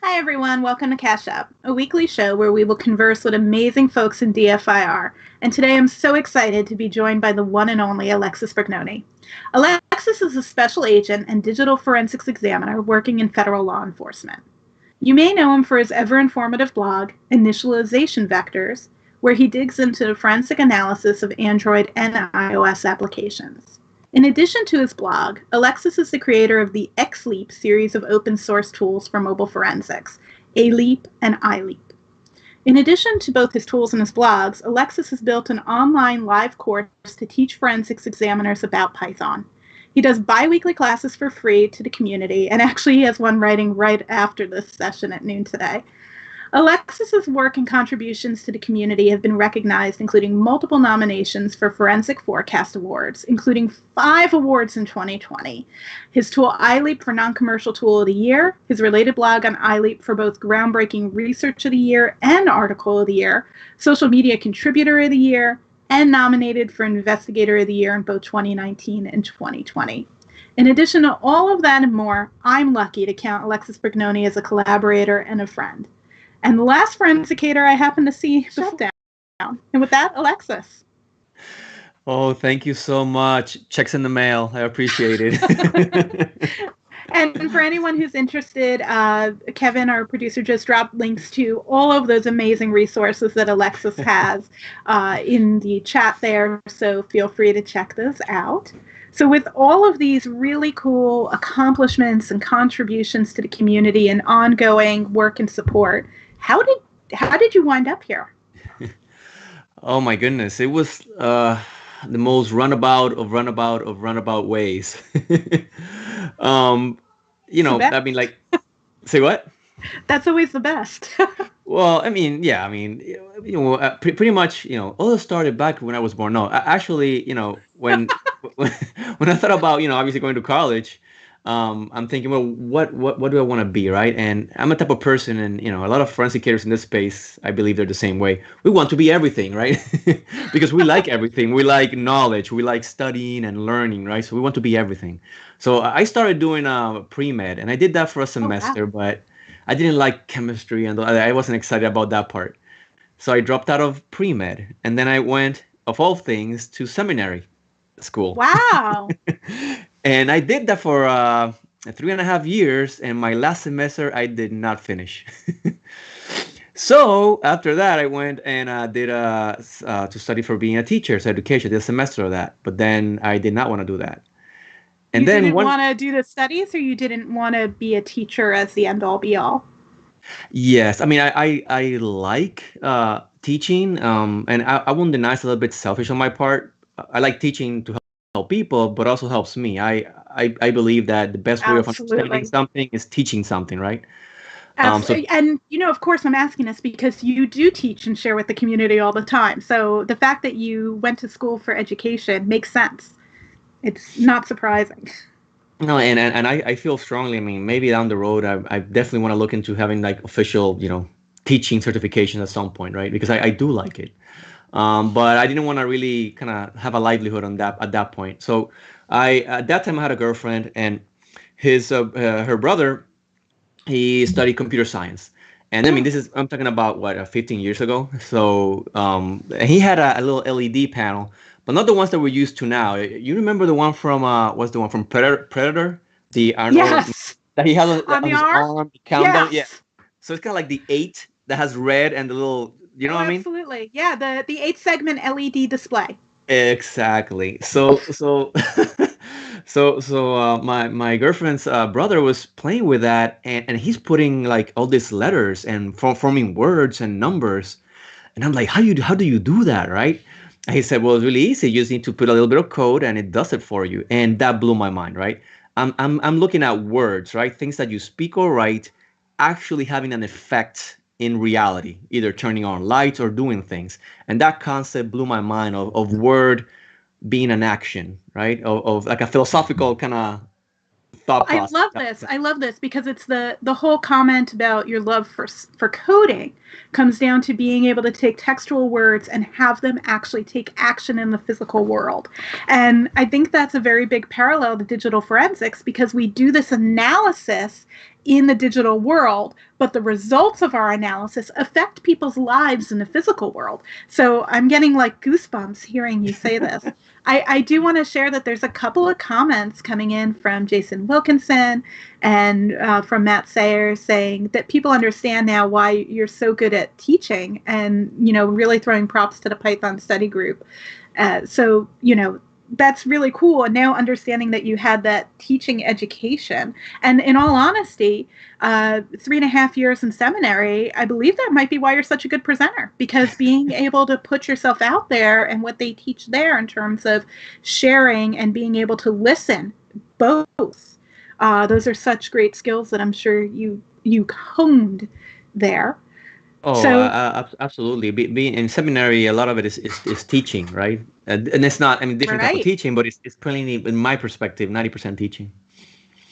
Hi, everyone. Welcome to Cash Up, a weekly show where we will converse with amazing folks in DFIR. And today I'm so excited to be joined by the one and only Alexis Brignoni. Alexis is a special agent and digital forensics examiner working in federal law enforcement. You may know him for his ever informative blog, Initialization Vectors, where he digs into the forensic analysis of Android and iOS applications. In addition to his blog, Alexis is the creator of the XLeap series of open source tools for mobile forensics, ALeap and eyewitness. In addition to both his tools and his blogs, Alexis has built an online live course to teach forensics examiners about Python. He does bi-weekly classes for free to the community, and actually he has one writing right after this session at noon today. Alexis's work and contributions to the community have been recognized, including multiple nominations for Forensic Forecast Awards, including 5 awards in 2020. His tool eyewitness for Non-Commercial Tool of the Year, his related blog on eyewitness for both Groundbreaking Research of the Year and Article of the Year, Social Media Contributor of the Year, and nominated for Investigator of the Year in both 2019 and 2020. In addition to all of that and more, I'm lucky to count Alexis Brignoni as a collaborator and a friend. And the last forensicator I happened to see shut down. And with that, Alexis. Oh, thank you so much. Checks in the mail. I appreciate it. And for anyone who's interested, Kevin, our producer, just dropped links to all of those amazing resources that Alexis has in the chat there. So feel free to check those out. So with all of these really cool accomplishments and contributions to the community and ongoing work and support, how did you wind up here? Oh my goodness, it was the most runabout ways. I mean, like, say what? That's always the best. Well, I mean, yeah, I mean, pretty much, all it started back when I was born. No, actually, when when I thought about, obviously going to college, I'm thinking, well, what do I want to be, right? And I'm a type of person, and a lot of forensicators in this space, I believe they're the same way. We want to be everything, right? Because we like everything. We like knowledge. We like studying and learning, right? So we want to be everything. So I started doing pre-med, and I did that for a semester, but I didn't like chemistry, and I wasn't excited about that part. So I dropped out of pre-med, and then I went, of all things, to seminary school. Wow. And I did that for 3.5 years, and my last semester I did not finish. So after that, I went and did to study for being a teacher, so education. I did a semester of that, but then I did not want to do that. And you didn't want to do the studies, or you didn't want to be a teacher as the end-all be-all? Yes, I mean, I like teaching, and I won't deny it's a little bit selfish on my part. I like teaching to help people, but also helps me. I believe that the best way of understanding something is teaching something, right? Absolutely. And, of course, I'm asking this because you do teach and share with the community all the time. So the fact that you went to school for education makes sense. It's not surprising. No, and I feel strongly. I mean, maybe down the road, I definitely want to look into having like official, teaching certification at some point, right? Because I do like it. But I didn't want to really kind of have a livelihood on that at that point. So at that time I had a girlfriend, and her brother, he studied computer science. And I mean, I'm talking about 15 years ago. So he had a little LED panel, but not the ones that we're used to now. You remember the one from what's the one from Predator? The Arnold. Yes. That he had on his arm, the countdown. Yes. Yeah. So it's kind of like the 8 that has red and the little, you know what I mean? Absolutely. Yeah, the 8-segment LED display. Exactly. So my girlfriend's brother was playing with that, and he's putting like all these letters and forming words and numbers, and I'm like, how do you do that, right? And he said, well, it's really easy. You just need to put a little bit of code, and it does it for you. And that blew my mind, right? I'm looking at words, right? Things that you speak or write actually having an effect in reality, either turning on lights or doing things. And that concept blew my mind of word being an action, right? Of like a philosophical kind of thought process. I love this because it's the whole comment about your love for coding comes down to being able to take textual words and have them actually take action in the physical world. And I think that's a very big parallel to digital forensics because we do this analysis in the digital world, but the results of our analysis affect people's lives in the physical world. So I'm getting like goosebumps hearing you say this. I do want to share that there's a couple of comments coming in from Jason Wilkinson and from Matt Sayers saying that people understand now why you're so good at teaching, and, you know, really throwing props to the Python study group. So, you know, that's really cool. And now understanding that you had that teaching education, and in all honesty, 3.5 years in seminary, I believe that might be why you're such a good presenter, because being able to put yourself out there and what they teach there in terms of sharing and being able to listen, both, those are such great skills that I'm sure you honed there. Oh, So absolutely. Being in seminary, a lot of it is teaching, right? And it's not, I mean, different type of right. teaching, but it's plainly, in my perspective, 90% teaching.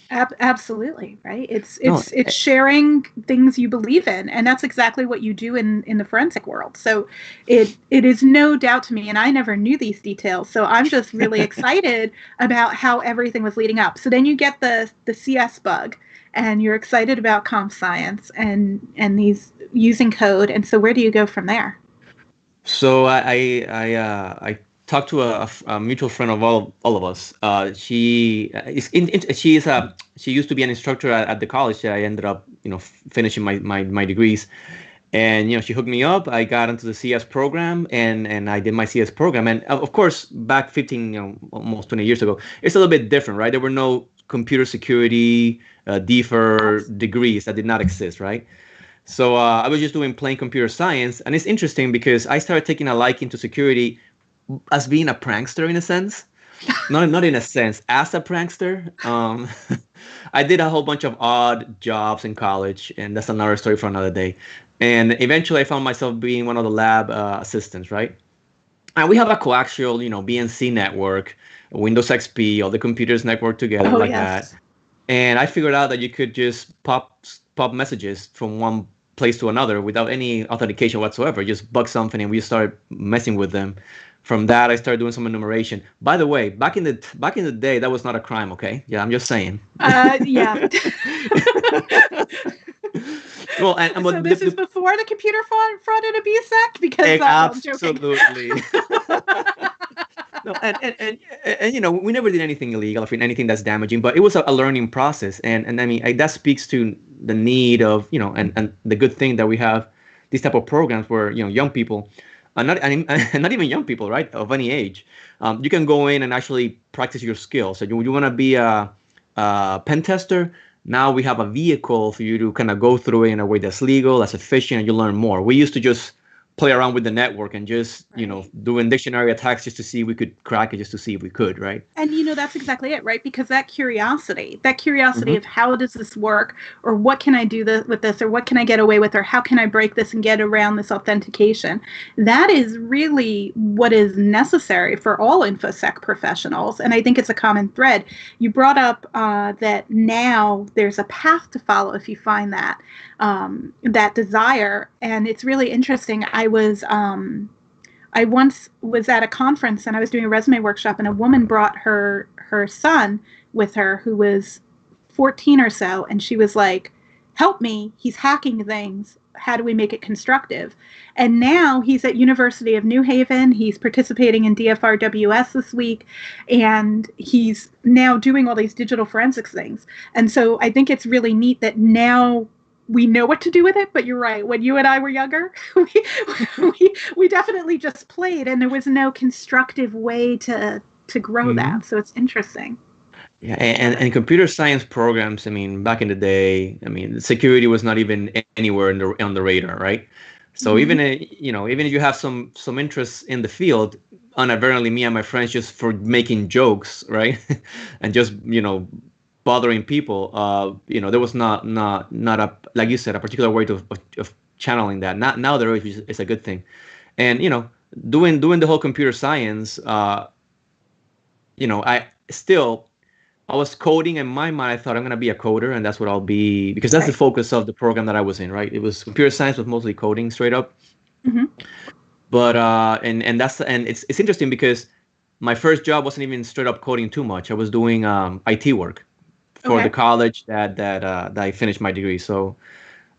Absolutely, right. It's sharing things you believe in, and that's exactly what you do in the forensic world. So it is no doubt to me, and I never knew these details, so I'm just really excited about how everything was leading up. So then you get the CS bug, and you're excited about comp science and these using code, and so where do you go from there? So I talked to a mutual friend of all of us. She used to be an instructor at the college that I ended up, you know, finishing my degrees. And, you know, she hooked me up. I got into the CS program, and I did my CS program. And of course, back 15, you know, almost 20 years ago, it's a little bit different, right? There were no computer security, DFIR degrees that did not exist, right? So I was just doing plain computer science. And it's interesting because I started taking a liking to security as being a prankster in a sense. Not in a sense, as a prankster. I did a whole bunch of odd jobs in college, and that's another story for another day. And eventually I found myself being one of the lab assistants, right? And we have a coaxial, you know, BNC network, Windows XP, all the computers networked together like that. And I figured out that you could just pop messages from one place to another without any authentication whatsoever. Just bug something, and we started messing with them. From that, I started doing some enumeration. By the way, back in the day, that was not a crime. Okay, yeah, I'm just saying. Yeah. Well, and so this is before the Computer Fraud and Abuse Act, because absolutely. No, and you know, we never did anything illegal or anything that's damaging, but it was a learning process, and I mean that speaks to the need of, you know, and the good thing that we have these type of programs where, you know, young people, not even young people, right, of any age, you can go in and actually practice your skills. So you want to be a pen tester. Now we have a vehicle for you to kind of go through it in a way that's legal, that's efficient, and you learn more. We used to just play around with the network and just, you know, doing dictionary attacks just to see if we could crack it, just to see if we could, right? And, you know, that's exactly it, right? Because that curiosity of how does this work, or what can I do with this, or what can I get away with, or how can I break this and get around this authentication, that is really what is necessary for all InfoSec professionals. And I think it's a common thread. You brought up that now there's a path to follow if you find that desire. And it's really interesting. I once was at a conference and I was doing a resume workshop, and a woman brought her son with her who was 14 or so, and she was like, help me, he's hacking things. How do we make it constructive? And now he's at University of New Haven. He's participating in DFRWS this week, and he's now doing all these digital forensics things. And so I think it's really neat that now we know what to do with it. But you're right. When you and I were younger, we definitely just played, and there was no constructive way to grow that. So it's interesting. Yeah, and computer science programs, I mean, back in the day, I mean, security was not even anywhere on the radar, right? So even you know, even if you have some interest in the field, inadvertently, me and my friends, just for making jokes, right, and just, you know, bothering people, you know, there was not a, like you said, a particular way of channeling that. Now there is a good thing, and, you know, doing the whole computer science, you know, I was coding in my mind. I thought I'm going to be a coder, and that's what I'll be, because that's the focus of the program that I was in, right? It was computer science with mostly coding straight up. But and it's interesting because my first job wasn't even straight up coding too much. I was doing IT work for the Okay. college that I finished my degree. So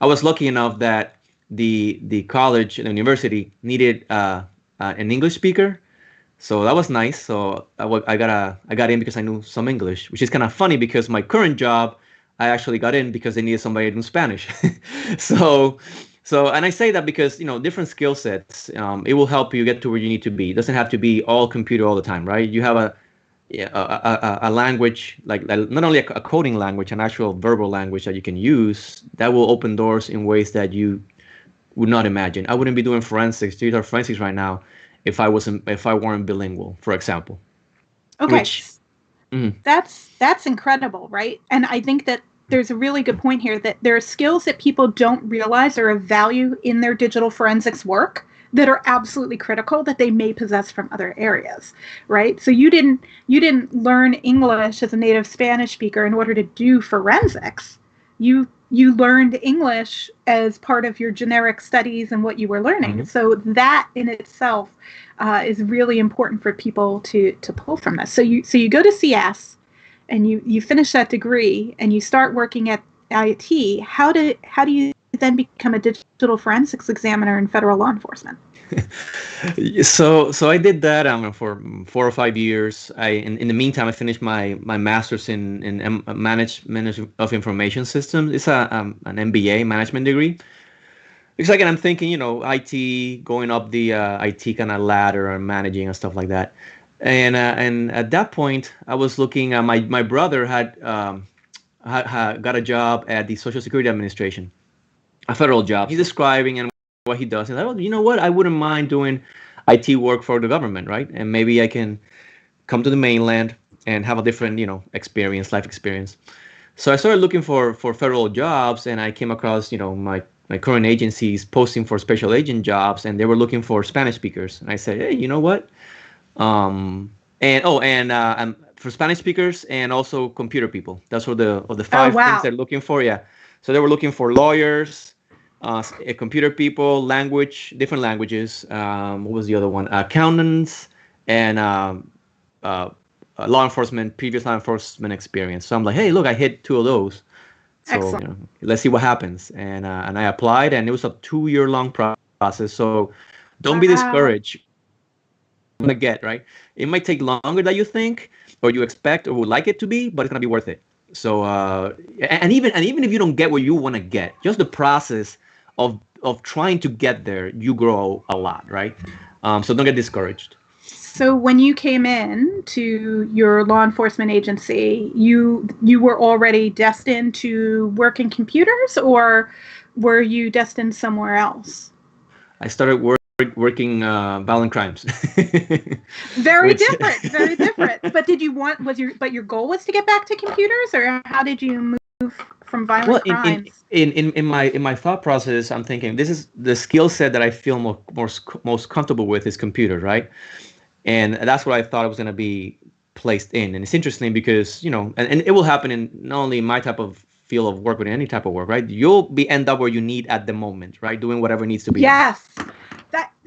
I was lucky enough that the college and the university needed an English speaker. So that was nice. So I got in because I knew some English, which is kind of funny because my current job, I actually got in because they needed somebody to know Spanish. so and I say that because different skill sets, it will help you get to where you need to be. It doesn't have to be all computer all the time, right? You have a language like not only a coding language, an actual verbal language that you can use that will open doors in ways that you would not imagine. I wouldn't be doing digital forensics right now if I weren't bilingual, for example. Okay. Which mhm. That's incredible, right? And I think that there's a really good point here that there are skills that people don't realize are of value in their digital forensics work that are absolutely critical that they may possess from other areas, right? So you didn't learn English as a native Spanish speaker in order to do forensics. You learned English as part of your generic studies and what you were learning. Mhm. So that in itself is really important for people to pull from this. So you go to CS and you finish that degree and you start working at IT. How do you then become a digital forensics examiner in federal law enforcement? So I did that for 4 or 5 years. In the meantime I finished my master's in management of information systems. It's an MBA management degree. Because again, I'm thinking, IT, going up the IT kind of ladder and managing and stuff like that. And at that point, I was looking. My brother had got a job at the Social Security Administration, a federal job. He's describing and what he does. And I thought, you know what? I wouldn't mind doing IT work for the government, right? And maybe I can come to the mainland and have a different, experience, life experience. So I started looking for federal jobs, and I came across, my current agencies posting for special agent jobs, and they were looking for Spanish speakers. And I said, hey, you know what? For Spanish speakers and also computer people. That's what of the Oh, five things wow. they're looking for. Yeah. So they were looking for lawyers, computer people, different languages. What was the other one? Accountants and uh, previous law enforcement experience. So I'm like, hey, look, I hit two of those. So Excellent. let's see what happens. And I applied, and it was a 2 year long process. So don't be Wow. discouraged. Gonna get right. It might take longer than you think, or you expect, or would like it to be, but it's gonna be worth it. So and even if you don't get what you want to get, just the process of trying to get there, you grow a lot, right? So don't get discouraged. So when you came in to your law enforcement agency, you were already destined to work in computers, or were you destined somewhere else? I started working violent crimes, Very which different, very different. But did you want was your goal was to get back to computers, or how did you move from well, violent crimes? in my thought process, I'm thinking this is the skill set that I feel most comfortable with is computer, right? And that's what I thought I was going to be placed in. And it's interesting because and it will happen in not only my type of field of work, but in any type of work, right? You'll be end up where you need at the moment, right? Doing whatever needs to be done. Yes.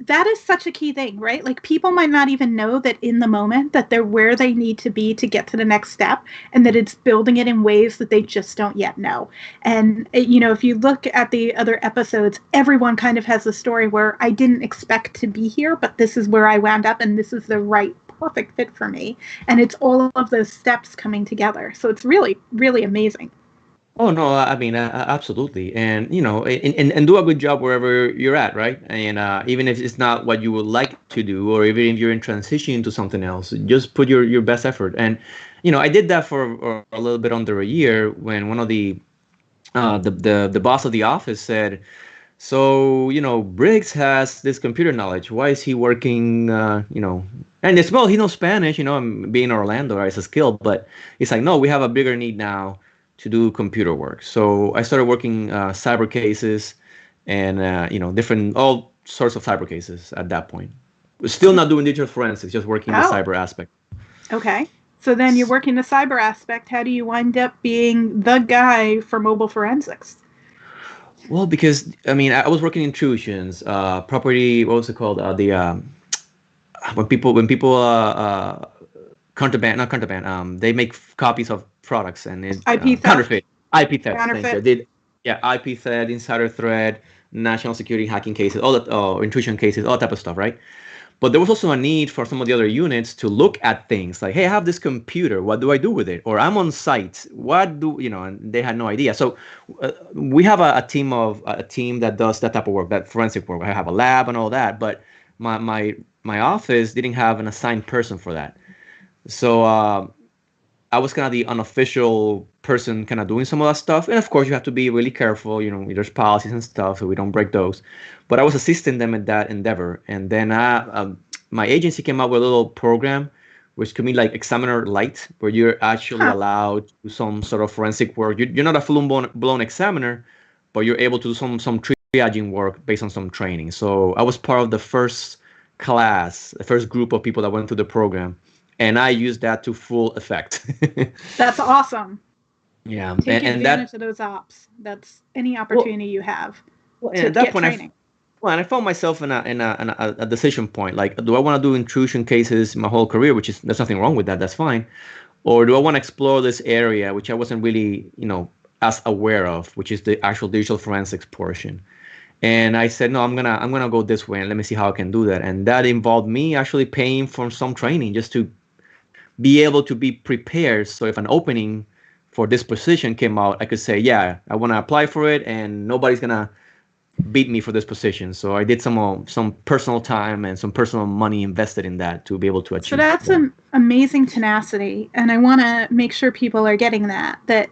That is such a key thing, right? Like people might not even know that in the moment that they're where they need to be to get to the next step, and that it's building it in ways that they just don't yet know. And if you look at the other episodes, everyone kind of has a story where I didn't expect to be here, but this is where I wound up, and this is the right perfect fit for me. And it's all of those steps coming together. So it's really, really amazing. Oh no, I mean absolutely, and and do a good job wherever you're at, right? And even if it's not what you would like to do, or even if you're in transition to something else, just put your best effort. And I did that for a little bit under a year when one of the boss of the office said, so Briggs has this computer knowledge. Why is he working? And it's well, he knows Spanish. I'm being in Orlando, right? It's a skill, but it's like no, we have a bigger need now to do computer work. So I started working cyber cases and different all sorts of cyber cases at that point. Still not doing digital forensics, just working the Oh, cyber aspect. okay. So then you're working the cyber aspect. How do you wind up being the guy for mobile forensics? Well, because I mean, I was working intrusions, property. What was it called? The when people contraband, not contraband. They make copies of products and it IP theft. counterfeit, IP theft. Thanks. I Counterfeit. did, yeah, IP theft, insider threat, national security hacking cases, all that, intrusion cases, all type of stuff, right? But there was also a need for some of the other units to look at things like, hey, I have this computer. What do I do with it? Or I'm on site. What do you know? And they had no idea. So we have a team that does that type of work, that forensic work. I have a lab and all that. But my office didn't have an assigned person for that. So I was kind of the unofficial person kind of doing some of that stuff. And of course, you have to be really careful. You know, there's policies and stuff, so we don't break those. But I was assisting them in that endeavor. And then my agency came up with a little program, which could be like Examiner Light, where you're actually allowed to do some sort of forensic work. You're not a full-blown examiner, but you're able to do some triaging work based on some training. So I was part of the first class, the first group of people that went through the program. And I used that to full effect. That's awesome. Yeah, Take advantage of those ops. That's any opportunity you have to at that get point, training. And I found myself in a decision point. Like, do I want to do intrusion cases my whole career? There's nothing wrong with that. That's fine. Or do I want to explore this area, which I wasn't really, as aware of, which is the actual digital forensics portion. And I said, no, I'm gonna go this way and let me see how I can do that. And that involved me actually paying for some training just to be able to be prepared. So if an opening for this position came out, I could say, yeah, I want to apply for it, and nobody's gonna beat me for this position. So I did some personal time and some personal money invested in that to be able to achieve. So that's an amazing tenacity, and I want to make sure people are getting that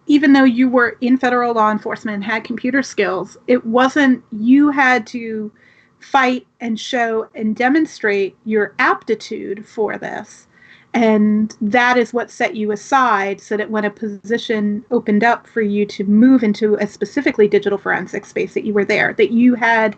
even though you were in federal law enforcement and had computer skills, it wasn't you had to fight and show and demonstrate your aptitude for this. And that is what set you aside so that when a position opened up for you to move into a specifically digital forensic space, that you were there, that you had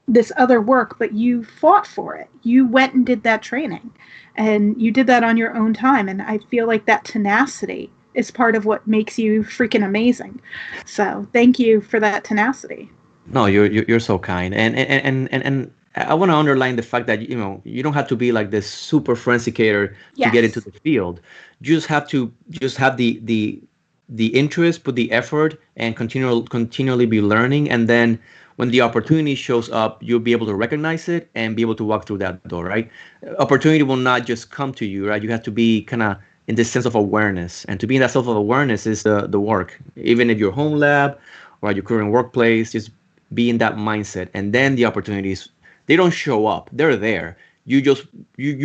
this other work, but you fought for it. You went and did that training, and you did that on your own time. And I feel like that tenacity is part of what makes you freaking amazing. So thank you for that tenacity. No, you're so kind. And I want to underline the fact that you don't have to be like this super forensicator to get into the field. You just have to have the interest, put the effort, and continually be learning. And then when the opportunity shows up, you'll be able to recognize it and be able to walk through that door. Right? Opportunity will not just come to you. Right? You have to be kind of in this sense of awareness, and to be in that sense of awareness is the work. Even if your home lab or at your current workplace, just be in that mindset, and then the opportunities. They don't show up. They're there. You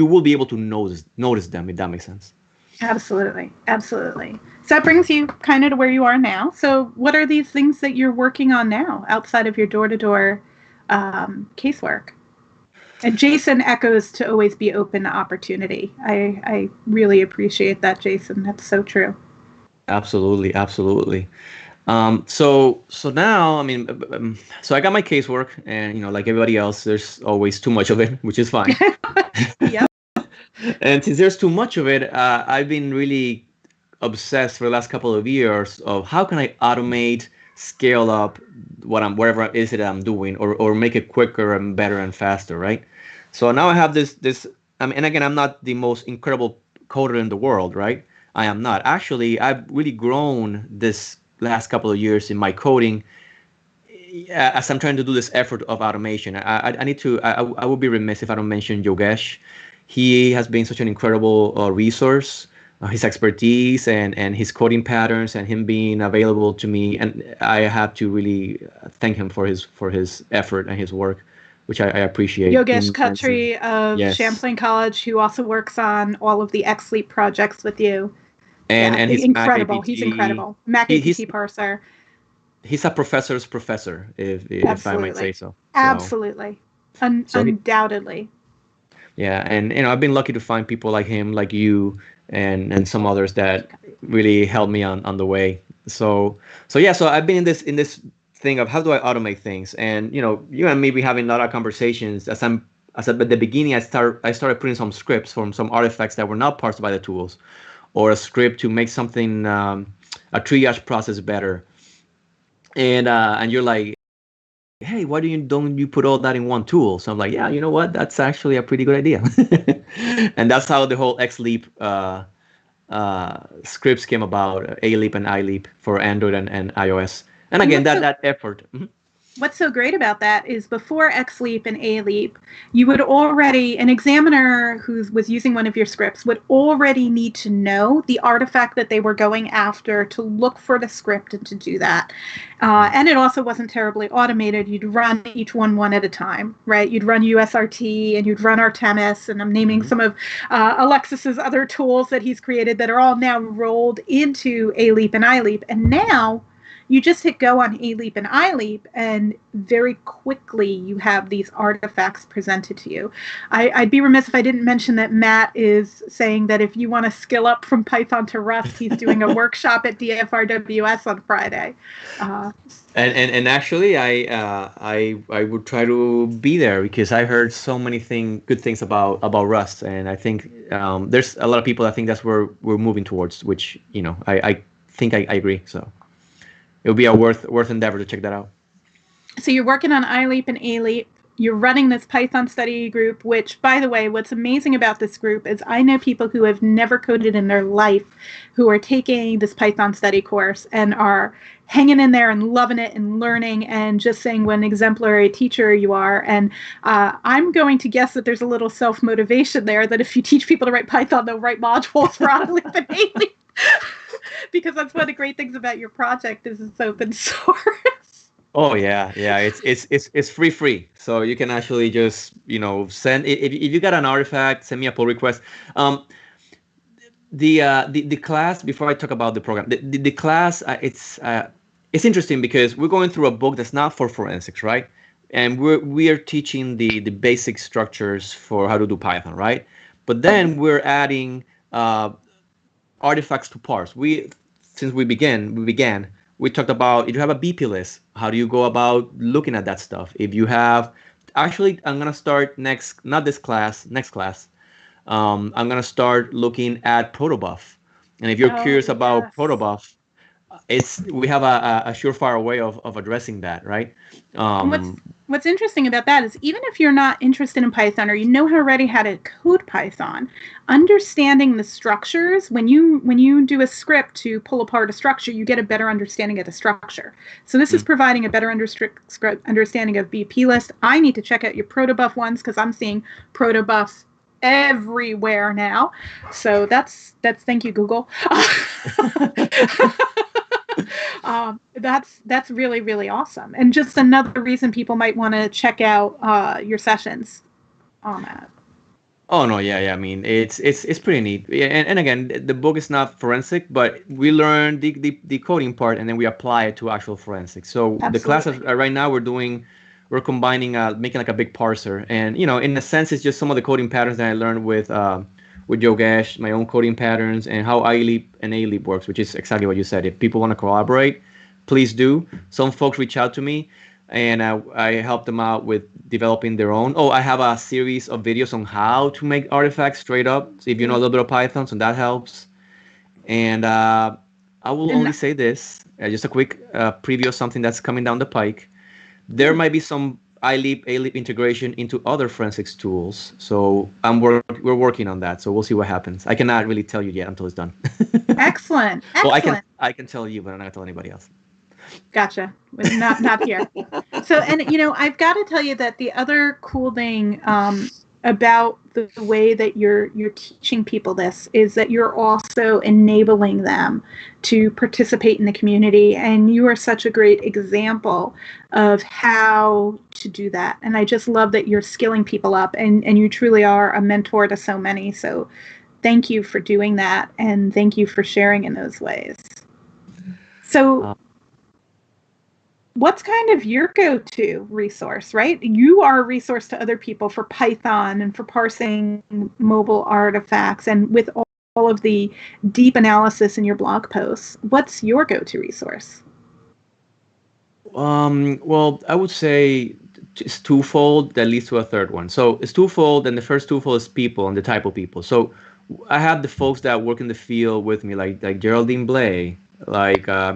will be able to notice them, if that makes sense. Absolutely. Absolutely. So that brings you kind of to where you are now. So what are these things that you're working on now outside of your door-to-door casework? And Jason echoes to always be open to opportunity. I really appreciate that, Jason. That's so true. Absolutely. Absolutely. So now, I mean, so I got my casework, and like everybody else, there's always too much of it, which is fine. Yep. And since there's too much of it, I've been really obsessed for the last couple of years of how can I automate, scale up whatever it is that I'm doing, or make it quicker and better and faster, right? So now I have this. I mean, and again, I'm not the most incredible coder in the world, right? I am not. Actually, I've really grown this last couple of years in my coding as I'm trying to do this effort of automation. I need to. I would be remiss if I don't mention Yogesh. He has been such an incredible resource. His expertise and his coding patterns and him being available to me, and I have to really thank him for his effort and his work, which I appreciate. Yogesh Khatri of Champlain College, who also works on all of the XLeap projects with you. And he's incredible. He's incredible. Mac APT parser. He's a professor's professor, if I might say so. Absolutely. Undoubtedly. Yeah, and I've been lucky to find people like him, like you, and some others that really helped me on the way. So I've been in this thing of how do I automate things, and you and me be having a lot of conversations as at the beginning I started putting some scripts from some artifacts that were not parsed by the tools, or a script to make something a triage process better, and you're like, hey, why don't you put all that in one tool? So I'm like, yeah, you know what? That's actually a pretty good idea. And that's how the whole XLeap scripts came about, ALeap and iLeap for Android and iOS. And And again, that effort. Mhm. what's so great about that is before XLeap and ALeap, you would already, an examiner who was using one of your scripts would already need to know the artifact that they were going after to look for the script and to do that. And it also wasn't terribly automated. You'd run each one at a time, right? You'd run USRT and you'd run Artemis, and I'm naming some of Alexis's other tools that he's created that are all now rolled into ALeap and iLeap. And now you just hit go on ALeap and iLeap, and very quickly you have these artifacts presented to you. I'd be remiss if I didn't mention that Matt is saying that if you want to skill up from Python to Rust, he's doing a workshop at DFRWS on Friday. And actually, I would try to be there because I heard so many good things about Rust, and I think there's a lot of people. I think that's where we're moving towards, which I think I agree. So it would be a worth endeavor to check that out. So you're working on iLeap and ALeap. You're running this Python study group, which, by the way, what's amazing about this group is I know people who have never coded in their life who are taking this Python study course and are hanging in there and loving it and learning and just saying what an exemplary teacher you are. And I'm going to guess that there's a little self-motivation there that if you teach people to write Python, they'll write modules for iLeap and ALeap. Because that's one of the great things about your project is it's open source. Oh yeah, it's free, so you can actually just send if you got an artifact, send me a pull request. The class, before I talk about the program, the class, it's interesting because we're going through a book that's not for forensics, right? And we are teaching the basic structures for how to do Python, right? But then we're adding artifacts to parse. Since we began, we talked about if you have a BP list, how do you go about looking at that stuff? If you have, actually, I'm gonna start next class. I'm gonna start looking at Protobuf, and if you're curious about Protobuf, we have a surefire way of addressing that, right? What's interesting about that is even if you're not interested in Python or you know already how to code Python, understanding the structures, when you do a script to pull apart a structure, you get a better understanding of the structure. So this is providing a better understanding of BP list. I need to check out your Protobuf ones because I'm seeing Protobufs everywhere now. So that's thank you, Google. That's really, really awesome. And just another reason people might want to check out your sessions on that. Oh no, yeah. I mean, it's pretty neat. And again, the book is not forensic, but we learn the coding part and then we apply it to actual forensics. So the classes right now we're combining, making like a big parser, and in a sense, it's just some of the coding patterns that I learned with Yogesh, my own coding patterns, and how iLeap and ALeap works, which is exactly what you said. If people want to collaborate, please do. Some folks reach out to me, and I help them out with developing their own. Oh, I have a series of videos on how to make artifacts straight up. So if you know a little bit of Python, so that helps. And I will only say this, just a quick preview of something that's coming down the pike. There might be some iLeap, ALeap integration into other forensics tools. So we're working on that. So we'll see what happens. I cannot really tell you yet until it's done. Excellent. Well, I can tell you, but I'm not going to tell anybody else. Gotcha. Not here. So, and I've got to tell you that the other cool thing about the way that you're teaching people this is that you're also enabling them to participate in the community, and you are such a great example of how to do that. And I just love that you're skilling people up, and you truly are a mentor to so many. So thank you for doing that, and thank you for sharing in those ways. So what's kind of your go-to resource, right? You are a resource to other people for Python and for parsing mobile artifacts and with all of the deep analysis in your blog posts. What's your go-to resource? Well, I would say it's twofold that leads to a third one. So it's twofold, and the first twofold is people and the type of people. So I have the folks that work in the field with me, like Geraldine Blay, like all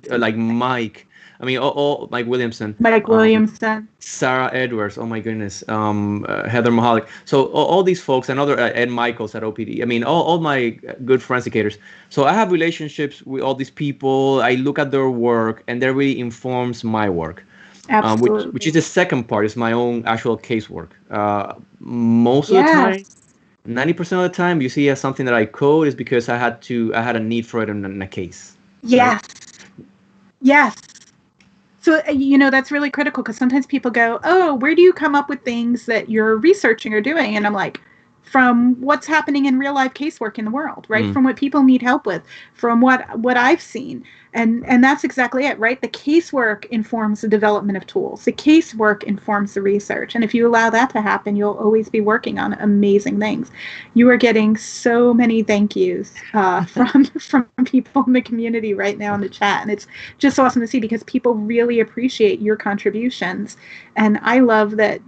like Mike. I mean, all Mike Williamson, Mike Williamson, Sarah Edwards. Oh my goodness, Heather Mahalik. So all these folks, and other Ed Michaels at OPD. I mean, all my good forensicators. So I have relationships with all these people. I look at their work, and that really informs my work. absolutely. Which is the second part, is my own actual casework. Most of the Yes. time, 90% of the time, you see as something that I code is because I had a need for it in a case. Yes. Right? Yes. So, that's really critical, because sometimes people go, oh, where do you come up with things that you're researching or doing? And I'm like, from what's happening in real life casework in the world, right? From what people need help with, from what I've seen. And that's exactly it, right? The casework informs the development of tools. The casework informs the research. And if you allow that to happen, you'll always be working on amazing things. You are getting so many thank yous from people in the community right now in the chat. And it's just awesome to see, because people really appreciate your contributions. And I love that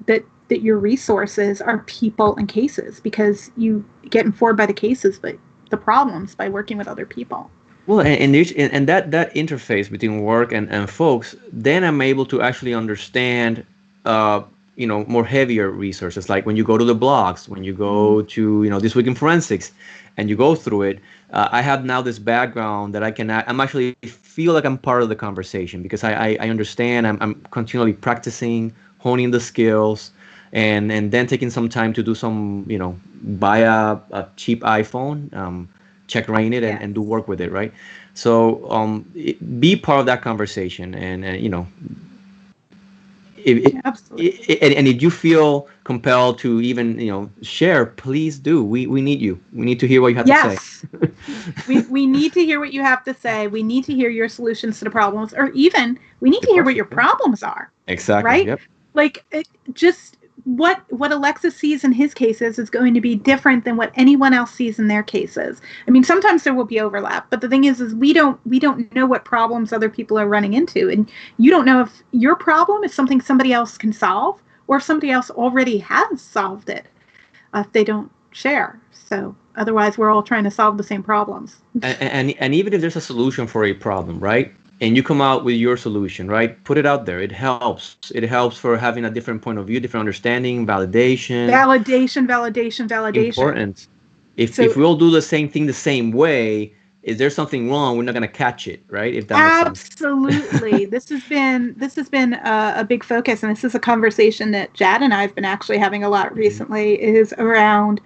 your resources are people and cases, because you get informed by the cases, but the problems by working with other people. Well, and that interface between work and folks, then I'm able to actually understand, more heavier resources. Like when you go to the blogs, when you go to, This Week in Forensics, and you go through it, I have now this background that I'm actually feel like I'm part of the conversation, because I understand, I'm continually practicing, honing the skills, and then taking some time to do some, buy a cheap iPhone, check rain it, and do work with it, right? So be part of that conversation, and if you feel compelled to even share, please do. We need you. We need to hear what you have to say. we need to hear what you have to say. We need to hear your solutions to the problems, or even we need to hear what your problems are. Exactly. Right? Yep. Like just what Alexis sees in his cases is going to be different than what anyone else sees in their cases. I mean, sometimes there will be overlap, but the thing is we don't know what problems other people are running into, and you don't know if your problem is something somebody else can solve, or if somebody else already has solved it, if they don't share. So otherwise, we're all trying to solve the same problems. And even if there's a solution for a problem, right? And you come out with your solution, right? Put it out there. It helps. It helps for having a different point of view, different understanding, validation. Important. If we all do the same thing the same way, is there something wrong? We're not going to catch it, right? If that makes sense. Absolutely. This has been a big focus, and this is a conversation that Jad and I have been actually having a lot recently, is around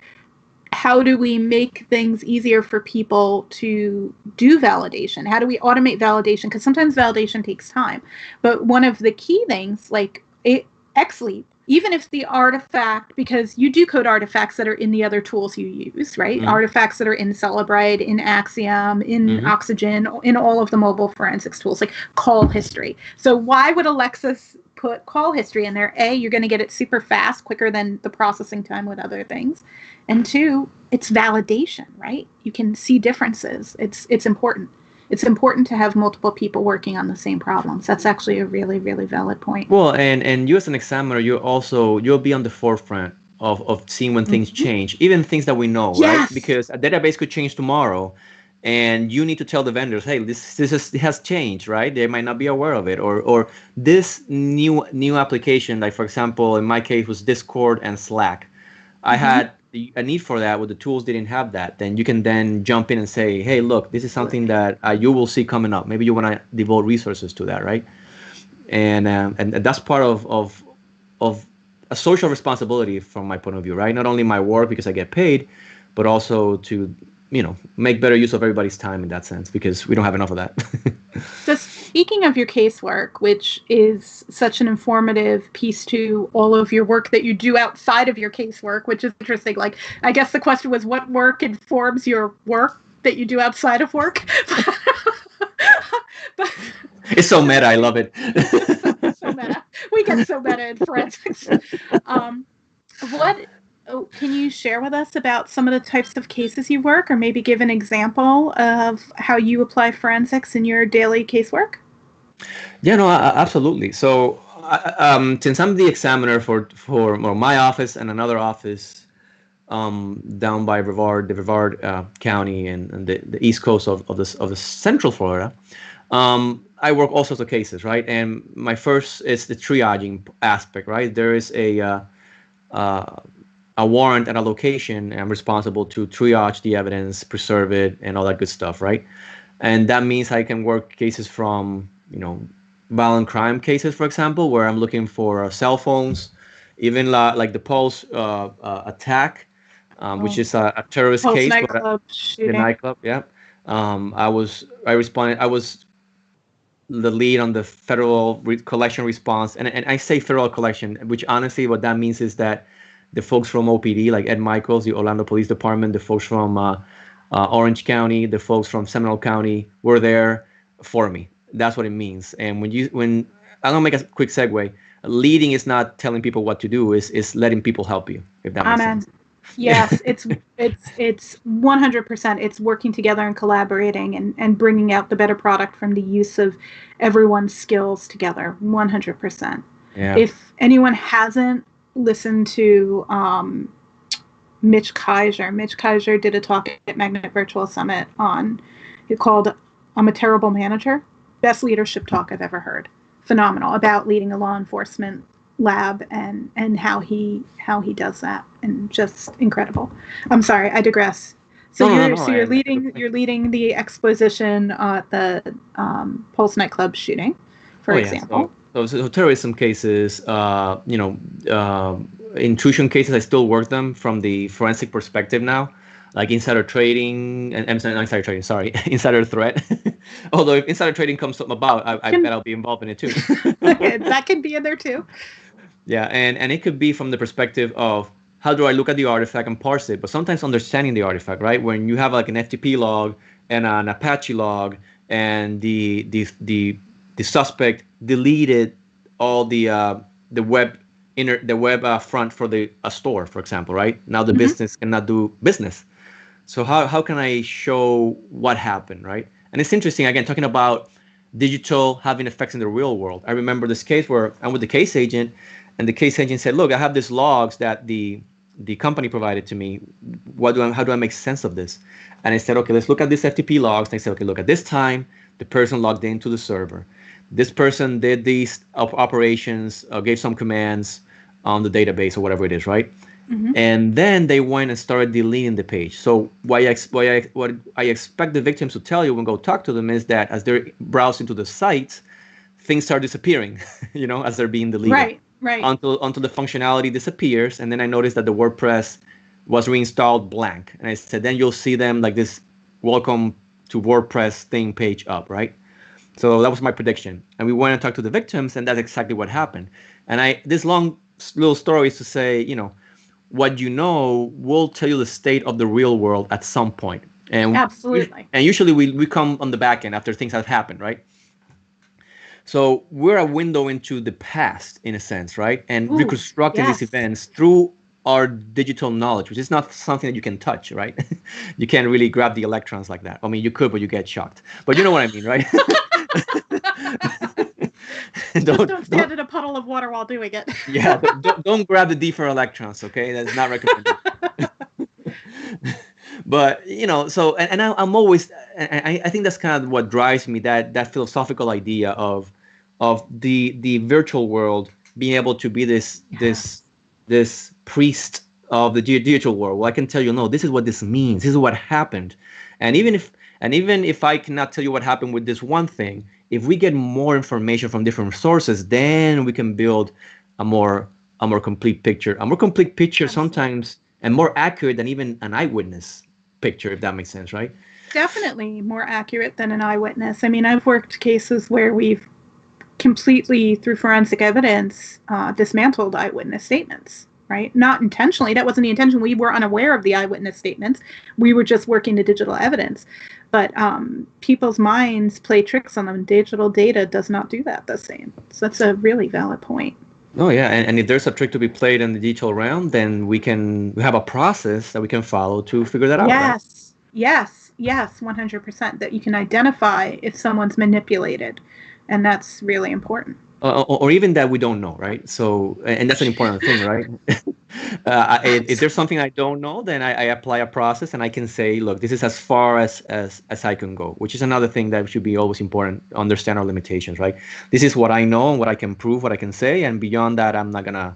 how do we make things easier for people to do validation? How do we automate validation? Because sometimes validation takes time. But one of the key things, like XLeap, even if the artifact, because you do code artifacts that are in the other tools you use, right? Artifacts that are in Cellebrite, in Axiom, in Oxygen, in all of the mobile forensics tools, like call history. So why would Alexis put call history in there? A, you're going to get it super fast, quicker than the processing time with other things. And two, it's validation, right? You can see differences. It's important. It's important to have multiple people working on the same problems. That's actually a really, really valid point. Well, and you as an examiner, you'll be on the forefront of seeing when things change, even things that we know, right? Because a database could change tomorrow, and you need to tell the vendors, hey, this has changed, right? They might not be aware of it, or this new application, like for example, in my case was Discord and Slack. I had a need for that, where the tools didn't have that. Then you can then jump in and say, hey, look, this is something that you will see coming up. Maybe you want to devote resources to that, right? And that's part of a social responsibility from my point of view, right? Not only my work because I get paid, but also to make better use of everybody's time in that sense, because we don't have enough of that. So speaking of your casework, which is such an informative piece to all of your work that you do outside of your casework, which is interesting. Like, I guess the question was, what work informs your work that you do outside of work? But it's so meta. I love it. so meta. We get so meta in forensics. Can you share with us about some of the types of cases you work, or maybe give an example of how you apply forensics in your daily casework? Yeah, no, absolutely. So since I'm the examiner for my office and another office down by Brevard County and the east coast of the Central Florida, I work all sorts of cases, right? And my first is the triaging aspect, right? There is a warrant at a location, and I'm responsible to triage the evidence, preserve it, and all that good stuff, right? And that means I can work cases from, violent crime cases, for example, where I'm looking for cell phones, even like the Pulse attack, which is a terrorist Pulse case, but nightclub the shooting. nightclub, yeah. I was the lead on the federal collection response, and I say federal collection, which honestly, what that means is that the folks from OPD, like Ed Michaels, the Orlando Police Department, the folks from Orange County, the folks from Seminole County, were there for me. That's what it means. And when I'm gonna make a quick segue, leading is not telling people what to do; is letting people help you. If that makes sense. Yes, it's 100%. It's working together and collaborating and bringing out the better product from the use of everyone's skills together. 100%. Yeah. If anyone hasn't listened to Mitch Kaiser did a talk at Magnet Virtual Summit it called "I'm a Terrible Manager." Best leadership talk I've ever heard. Phenomenal, about leading a law enforcement lab and how he does that, and just incredible. I'm sorry, I digress. So you're leading the exposition at the Pulse nightclub shooting, for example. So terrorism cases, intrusion cases, I still work them from the forensic perspective now, like insider trading and insider trading. Sorry, insider threat. Although if insider trading comes about, I bet I'll be involved in it too. That can be in there too. Yeah, and it could be from the perspective of how do I look at the artifact and parse it, but sometimes understanding the artifact, right? When you have like an FTP log and an Apache log, and the suspect deleted all the web front for a store, for example, right? Now the business cannot do business. So how can I show what happened, right? And it's interesting, again, talking about digital having effects in the real world. I remember this case where I'm with the case agent, and the case agent said, "Look, I have these logs that the company provided to me. How do I make sense of this?" And I said, "Okay, let's look at these FTP logs." And I said, "Okay, look, at this time, the person logged into the server. This person did these operations, gave some commands on the database or whatever it is, right? And then they went and started deleting the page. So what I expect the victims to tell you when go talk to them is that as they're browsing to the site, things start disappearing, as they're being deleted. Right. Until the functionality disappears. And then I noticed that the WordPress was reinstalled blank. And I said, then you'll see them like this welcome to WordPress thing page up, right? So that was my prediction. And we went and talked to the victims, and that's exactly what happened. And this long little story is to say, what will tell you the state of the real world at some point. And absolutely. And usually we come on the back end after things have happened, right? So we're a window into the past, in a sense, right? And reconstructing these events through our digital knowledge, which is not something that you can touch, right? You can't really grab the electrons like that. I mean, you could, but you get shocked. But you know what I mean, right? don't stand in a puddle of water while doing it. Yeah, don't grab the DFIR electrons, okay? That's not recommended. But so I'm always, and I think that's kind of what drives me, that philosophical idea of the virtual world being able to be this priest of the digital world. Well, I can tell you, no, this is what this means. This is what happened. And even if I cannot tell you what happened with this one thing, if we get more information from different sources, then we can build a more complete picture. A more complete picture sometimes, and more accurate than even an eyewitness picture, if that makes sense, right? Definitely more accurate than an eyewitness. I mean, I've worked cases where we've completely, through forensic evidence, dismantled eyewitness statements, right? Not intentionally. That wasn't the intention. We were unaware of the eyewitness statements. We were just working the digital evidence. But people's minds play tricks on them. Digital data does not do that the same. So that's a really valid point. Oh, yeah. And if there's a trick to be played in the digital realm, then we have a process that we can follow to figure that out. Yes, 100%. That you can identify if someone's manipulated And that's really important. Or even that we don't know, right? So, and that's an important thing, right? If there's something I don't know, then I apply a process and I can say, look, this is as far as I can go, which is another thing that should be always important, understand our limitations, right? This is what I know and what I can prove, what I can say, and beyond that, I'm not gonna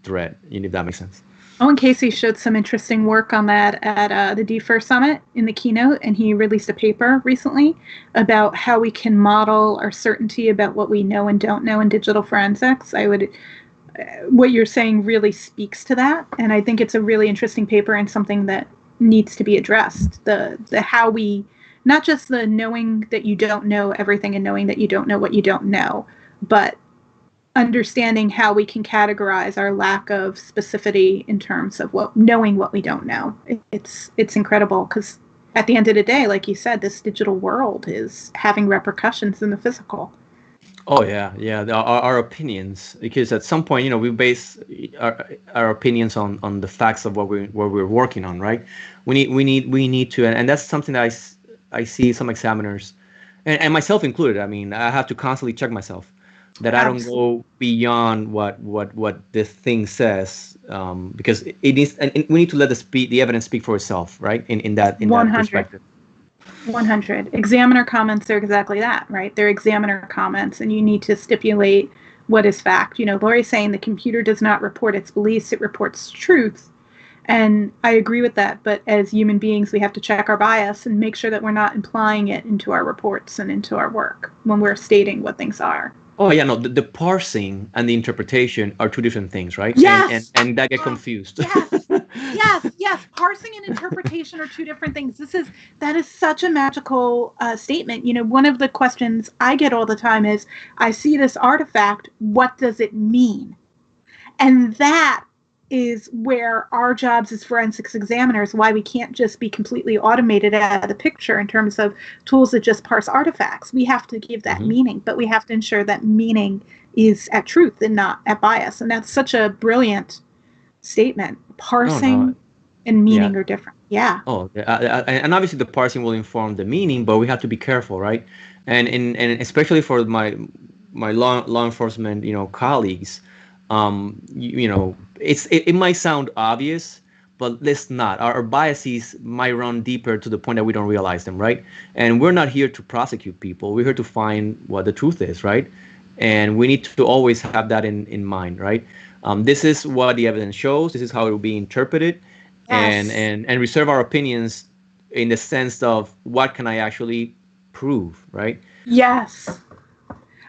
thread, if that makes sense. Owen Casey showed some interesting work on that at the DFIR Summit in the keynote, and he released a paper recently about how we can model our certainty about what we know and don't know in digital forensics. What you're saying really speaks to that, and I think it's a really interesting paper and something that needs to be addressed. The how we, not just the knowing that you don't know everything and knowing that you don't know what you don't know, but understanding how we can categorize our lack of specificity in terms of knowing what we don't know. It's incredible, because at the end of the day, like you said, this digital world is having repercussions in the physical. Oh yeah. Our opinions, because at some point, we base our opinions on the facts of what we're working on, right? We need to, and that's something that I see some examiners, and myself included. I mean, I have to constantly check myself that I don't go beyond what this thing says, because it needs, and we need to let the evidence speak for itself, right? In that perspective. 100. Examiner comments are exactly that, right? They're examiner comments, and you need to stipulate what is fact. Lori's saying the computer does not report its beliefs, it reports truth. And I agree with that, but as human beings, we have to check our bias and make sure that we're not implying it into our reports and into our work when we're stating what things are. Oh yeah, no, the parsing and the interpretation are two different things, right? Yes. And that get confused. Yes. Parsing and interpretation are two different things. That is such a magical statement. One of the questions I get all the time is, I see this artifact, what does it mean? And that is where our jobs as forensics examiners, why we can't just be completely automated out of the picture in terms of tools that just parse artifacts. We have to give that meaning, but we have to ensure that meaning is at truth and not at bias. And that's such a brilliant statement. Parsing and meaning are different. Yeah. And obviously the parsing will inform the meaning, but we have to be careful, right? And especially for my law enforcement, colleagues, it might sound obvious, but let's not. Our biases might run deeper to the point that we don't realize them, right? And we're not here to prosecute people. We're here to find what the truth is, right? And we need to always have that in mind, right? This is what the evidence shows. This is how it will be interpreted, and reserve our opinions in the sense of what can I actually prove, right? Yes.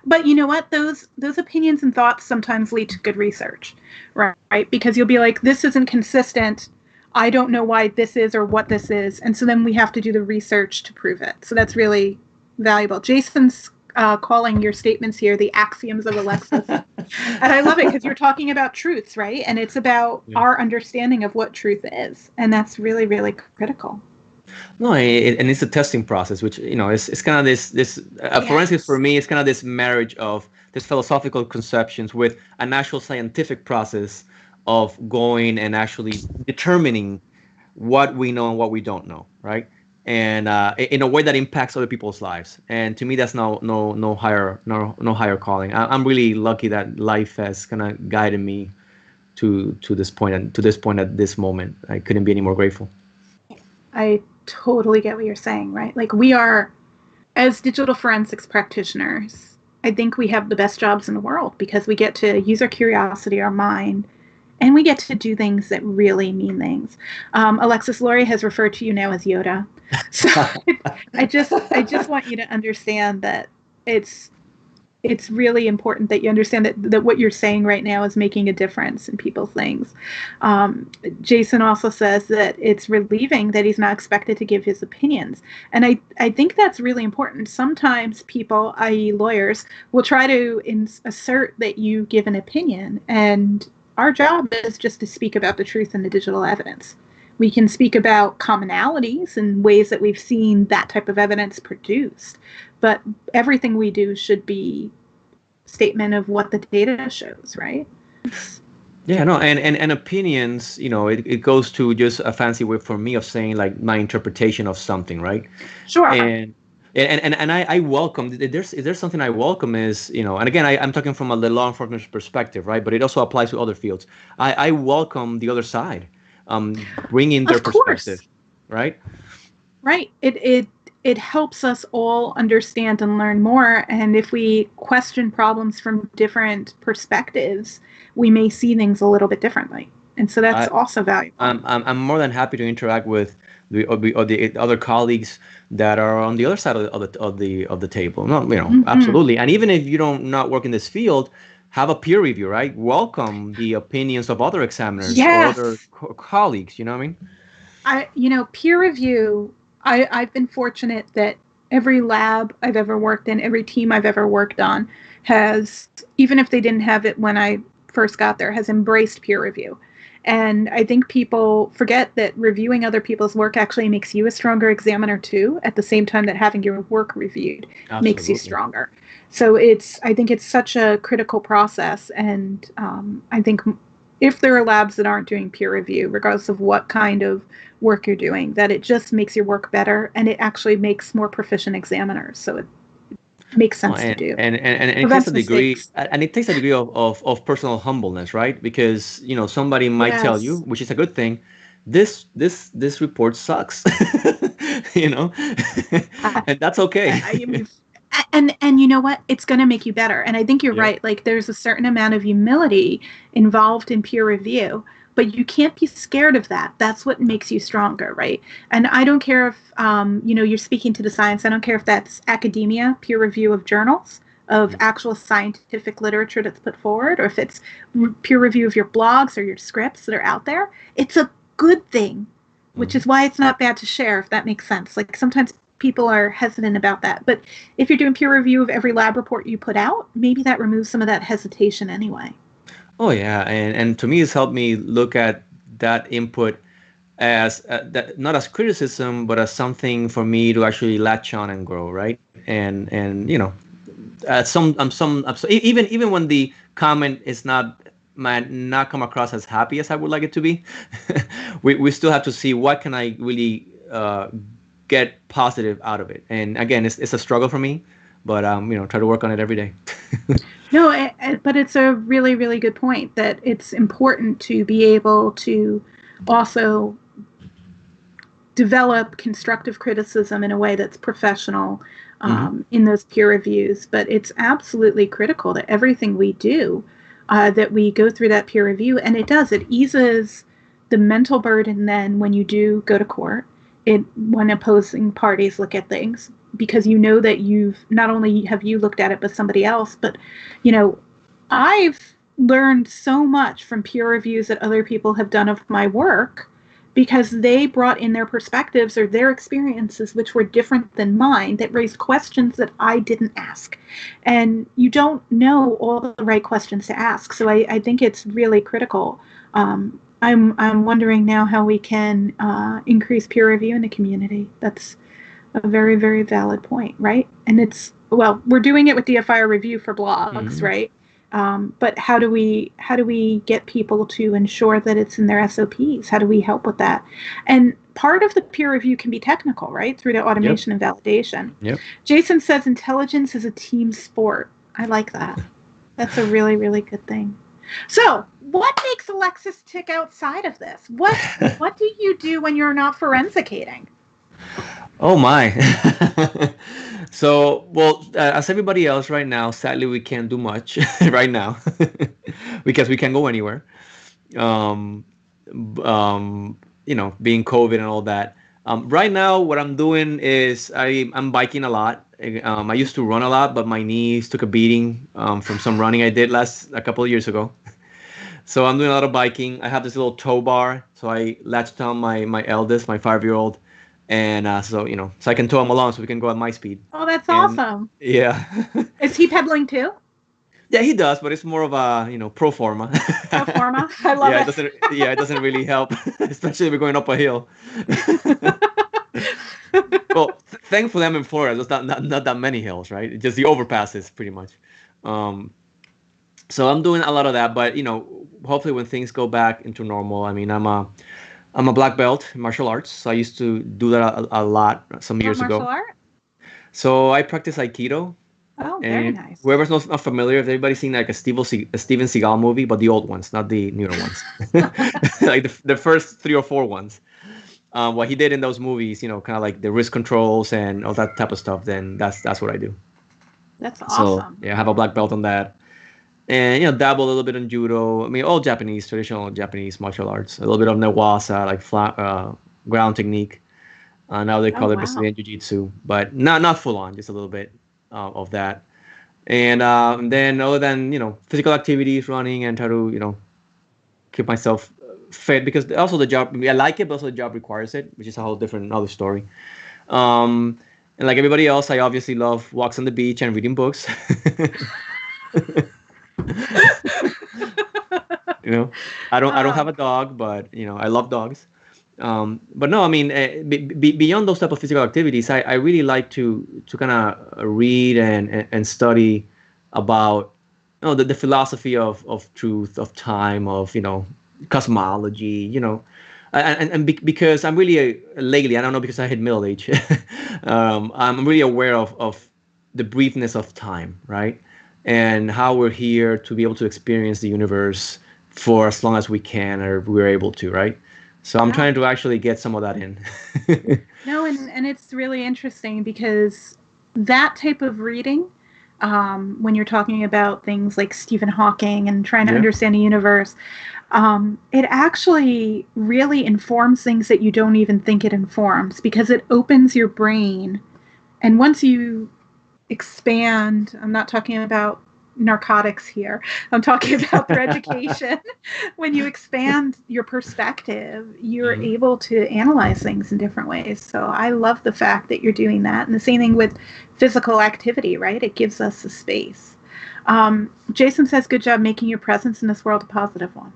But you know what? Those opinions and thoughts sometimes lead to good research, right? Because you'll be like, this isn't consistent. I don't know why this is or what this is. And so then we have to do the research to prove it. So that's really valuable. Jason's calling your statements here the axioms of Alexiss. And I love it because you're talking about truths, right? And it's about our understanding of what truth is. And that's really, really critical. No, and it's a testing process, which it's kind of this forensics for me. It's kind of this marriage of this philosophical conceptions with an actual scientific process of going and actually determining what we know and what we don't know, right? And in a way that impacts other people's lives. And to me, that's no higher calling. I'm really lucky that life has kind of guided me to this point at this moment. I couldn't be any more grateful. I totally get what you're saying, right? Like, we are, as digital forensics practitioners, I think we have the best jobs in the world because we get to use our curiosity, our mind, and we get to do things that really mean things. Alexis, Lori has referred to you now as Yoda. So I just want you to understand that it's really important that you understand that what you're saying right now is making a difference in people's things. Jason also says that it's relieving that he's not expected to give his opinions. And I think that's really important. Sometimes people, i.e. lawyers, will try to assert that you give an opinion, and our job is just to speak about the truth in the digital evidence. We can speak about commonalities and ways that we've seen that type of evidence produced, but everything we do should be statement of what the data shows, right? Yeah, no, and opinions, it goes to just a fancy way for me of saying like my interpretation of something, right? Sure. And And I welcome, if there's something I welcome is, and again, I'm talking from the law enforcement perspective, right? But it also applies to other fields. I welcome the other side, bringing their Of course. perspective, right? Right. It helps us all understand and learn more. And if we question problems from different perspectives, we may see things a little bit differently. And so that's I, also valuable. I'm more than happy to interact with the other colleagues that are on the other side of the table. No, absolutely. And even if you don't not work in this field, have a peer review, right? Welcome the opinions of other examiners or other colleagues. You know what I mean? Peer review. I've been fortunate that every lab I've ever worked in, every team I've ever worked on has, even if they didn't have it when I first got there, has embraced peer review. And I think people forget that reviewing other people's work actually makes you a stronger examiner too, at the same time that having your work reviewed makes you stronger. So I think it's such a critical process. And I think if there are labs that aren't doing peer review, regardless of what kind of work you're doing, that it just makes your work better, and it actually makes more proficient examiners. So it makes sense to do. And it takes a degree, and it takes a degree of personal humbleness, right? Because somebody might tell you, which is a good thing, this report sucks, and that's okay. And you know what? It's going to make you better. And I think you're right. Like, there's a certain amount of humility involved in peer review, but you can't be scared of that. That's what makes you stronger, right? And I don't care if, you're speaking to the science. I don't care if that's academia, peer review of journals, of actual scientific literature that's put forward, or if it's peer review of your blogs or your scripts that are out there. It's a good thing, which is why it's not bad to share, if that makes sense. Like, sometimes people are hesitant about that. But if you're doing peer review of every lab report you put out, maybe that removes some of that hesitation anyway. Oh, yeah. And to me, it's helped me look at that input as not as criticism, but as something for me to actually latch on and grow, right? And even when the comment is might not come across as happy as I would like it to be, we still have to see what can I really get positive out of it. And again, it's a struggle for me, but try to work on it every day. No, but it's a really, really good point that it's important to be able to also develop constructive criticism in a way that's professional in those peer reviews. But it's absolutely critical that everything we do, that we go through that peer review. And it eases the mental burden then when you do go to court, when opposing parties look at things, because you know that you've not only have you looked at it, but somebody else. But, I've learned so much from peer reviews that other people have done of my work, because they brought in their perspectives or their experiences, which were different than mine, that raised questions that I didn't ask. And you don't know all the right questions to ask. So I think it's really critical. I'm wondering now how we can increase peer review in the community. That's a very, very valid point, right? And we're doing it with DFIR review for blogs, right? But how do we get people to ensure that it's in their SOPs? How do we help with that? And part of the peer review can be technical, right? Through the automation and validation. Yep. Jason says intelligence is a team sport. I like that. That's a really, really good thing. So, what makes Alexiss tick outside of this? What do you do when you're not forensicating? Oh my. So, well, as everybody else right now, sadly, we can't do much right now because we can't go anywhere. Being COVID and all that. Right now, what I'm doing is I'm biking a lot. I used to run a lot, but my knees took a beating from some running I did a couple of years ago. So I'm doing a lot of biking. I have this little tow bar, so I latched on my eldest, my 5-year-old. And so I can tow him along so we can go at my speed. Oh, that's awesome. Yeah. Is he pedaling too? Yeah, he does, but it's more of a, pro forma. Pro forma? I love it. It doesn't really help, especially if we're going up a hill. Well, thankfully I'm in Florida. There's not that many hills, right? Just the overpasses, pretty much. So I'm doing a lot of that, but, hopefully when things go back into normal, I mean, I'm a black belt in martial arts, so I used to do that a lot some years ago. Martial art? So I practice Aikido. Oh, very And nice. whoever's not familiar, if anybody's seen like a Steven Seagal movie, but the old ones, not the newer ones, like the first 3 or 4 ones. What he did in those movies, kind of like the wrist controls and all that type of stuff. Then that's what I do. That's So awesome. yeah, I have a black belt on that, and dabble a little bit in judo. I mean, all Japanese, traditional Japanese martial arts. A little bit of Nawasa, like ground technique. Now they Oh, call it wow. Brazilian Jiu-Jitsu, but not full on, just a little bit of that. And then other than physical activities, running, and try to keep myself fit, because also the job, I like it, but also the job requires it, which is a whole different another story. Um, and like everybody else, I obviously love walks on the beach and reading books. you know, I don't have Oh, a dog, but I love dogs. But no, I mean, beyond those type of physical activities, I really like to kind of read and study about the philosophy of truth, of time, of cosmology, because I'm really lately, I don't know, because I hit middle age, I'm really aware of the briefness of time, right? And how we're here to be able to experience the universe for as long as we can, or we're able to, right? So I'm yeah. trying to actually get some of that in. No, and it's really interesting because that type of reading, when you're talking about things like Stephen Hawking and trying to Yeah. understand the universe, it actually really informs things that you don't even think it informs because it opens your brain. And once you expand, I'm not talking about narcotics here, I'm talking about through education. When you expand your perspective, you're Mhm. able to analyze things in different ways. So I love the fact that you're doing that. And the same thing with physical activity, right? It gives us a space. Jason says, good job making your presence in this world a positive one.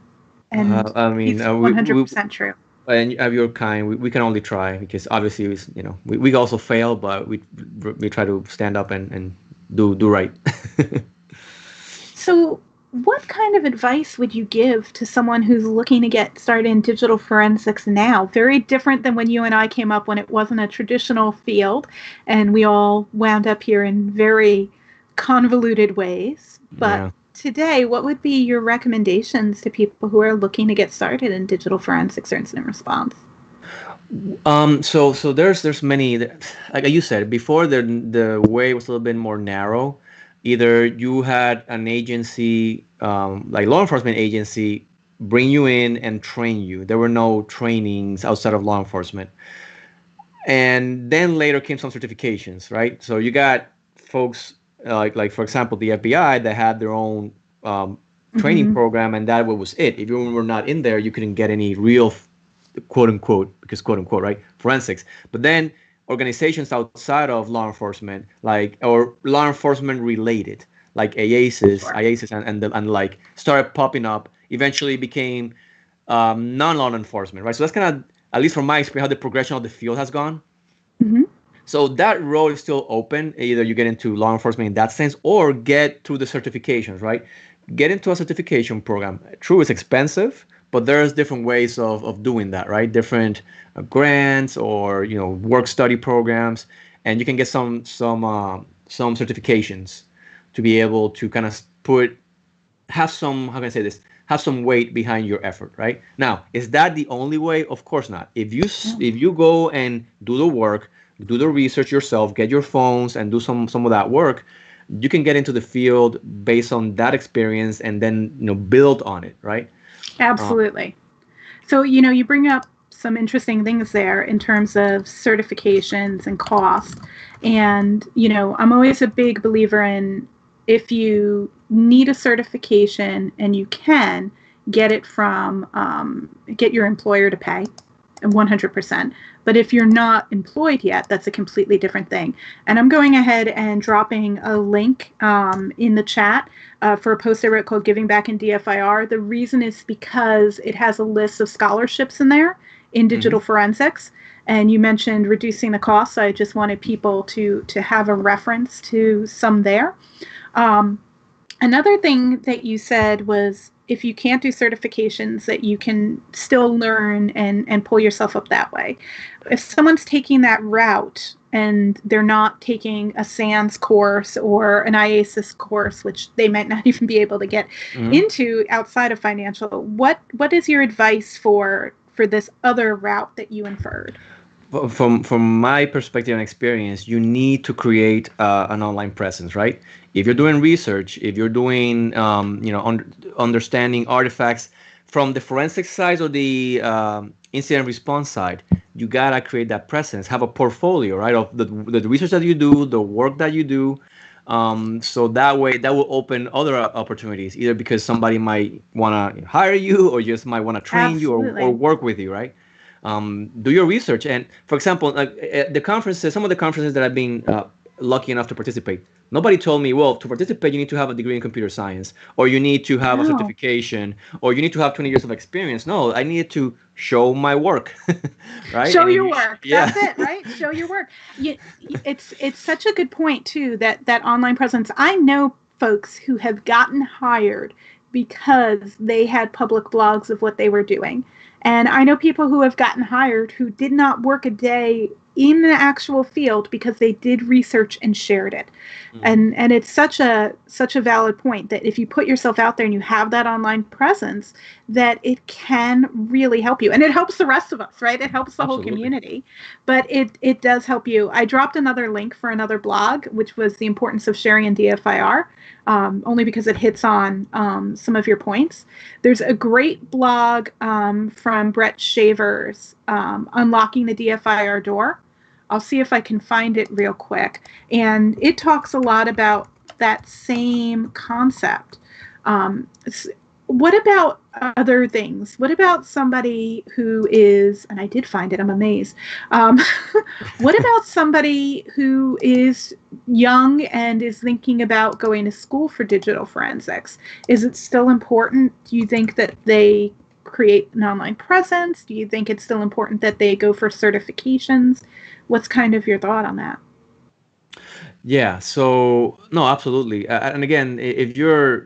And I mean, he's we 100% true. and of your kind, we can only try, because obviously, we also fail, but we try to stand up and do right. So, what kind of advice would you give to someone who's looking to get started in digital forensics now? Very different than when you and I came up, when it wasn't a traditional field and we all wound up here in very convoluted ways. But Yeah. today, what would be your recommendations to people who are looking to get started in digital forensics or incident response? So there's many, like you said before, the way was a little bit more narrow. Either you had an agency, like law enforcement agency, bring you in and train you. There were no trainings outside of law enforcement. And then later came some certifications, right? So you got folks, like for example, the FBI, that had their own training Mm-hmm. program, and that was it. If you were not in there, you couldn't get any real, quote unquote, because quote unquote, right, forensics. But then organizations outside of law enforcement, like, or law enforcement related, like Sure. IASIS, and like, started popping up. Eventually became non-law enforcement, right? So that's kind of, at least from my experience, how the progression of the field has gone. Mm-hmm. So that road is still open. Either you get into law enforcement in that sense, or get through the certifications, right? Get into a certification program. True, it's expensive, but there's different ways of doing that, right? Different grants, or work study programs, and you can get some certifications to be able to kind of have some, how can I say this, have some weight behind your effort, right? Now, is that the only way? Of course not. If you go and do the work, do the research yourself, get your phones and do some of that work, you can get into the field based on that experience, and then build on it, right? Um, Absolutely. So, you bring up some interesting things there in terms of certifications and cost. And, I'm always a big believer in, if you need a certification and you can get it from, get your employer to pay 100%. But if you're not employed yet, that's a completely different thing. And I'm going ahead and dropping a link in the chat for a post I wrote called Giving Back in DFIR. The reason is because it has a list of scholarships in there in digital mhm. forensics. And you mentioned reducing the cost. So I just wanted people to have a reference to some there. Um, Another thing that you said was, if you can't do certifications, that you can still learn and pull yourself up that way. If someone's taking that route and they're not taking a SANS course or an IASIS course, which they might not even be able to get into outside of financial. What is your advice for this other route that you inferred? From my perspective and experience, you need to create an online presence, right? If you're doing research, if you're doing, understanding artifacts from the forensic side or the incident response side, you gotta create that presence. Have a portfolio, right, of the research that you do, the work that you do. So that way, that will open other opportunities, either because somebody might want to hire you, or just might want to train you, or work with you, right? Do your research. And for example, like the conferences, some of the conferences that I've been lucky enough to participate, nobody told me, well, to participate, you need to have a degree in computer science, or you need to have a certification, or you need to have 20 years of experience. No, I needed to show my work, right? Show your work. Yeah. That's it, right? Show your work. It's such a good point, too, that online presence. I know folks who have gotten hired because they had public blogs of what they were doing. And I know people who have gotten hired who did not work a day in the actual field because they did research and shared it. And it's such a valid point that if you put yourself out there and you have that online presence, that it can really help you. And it helps the rest of us, right? It helps the whole community. But it does help you. I dropped another link for another blog, which was the importance of sharing in DFIR, only because it hits on some of your points. There's a great blog from Brett Shaver's Unlocking the DFIR Door. I'll see if I can find it real quick. And it talks a lot about that same concept. What about other things? What about somebody who is, and I did find it, I'm amazed. What about somebody who is young and is thinking about going to school for digital forensics? Is it still important? Do you think that they create an online presence? Do you think it's still important that they go for certifications? What's kind of your thought on that? Yeah, so no, absolutely. And again, if you're,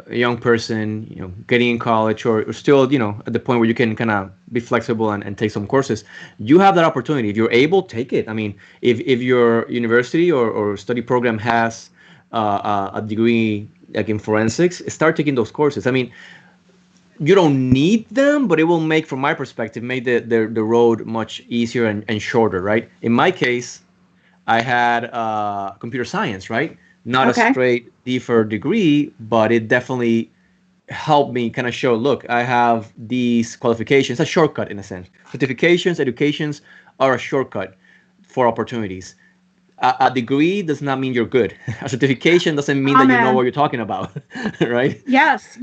a young person, getting in college, or still, at the point where you can kind of be flexible and take some courses, you have that opportunity. If you're able, take it. I mean, if your university or study program has a degree like in forensics, start taking those courses. I mean, you don't need them, but it will make, from my perspective, make the road much easier and shorter, right? In my case, I had computer science, right? Not a straight DFIR degree, but it definitely helped me kind of show, look, I have these qualifications, a shortcut in a sense. Certifications, educations are a shortcut for opportunities. A degree does not mean you're good. A certification doesn't mean that you know what you're talking about, right? Yes.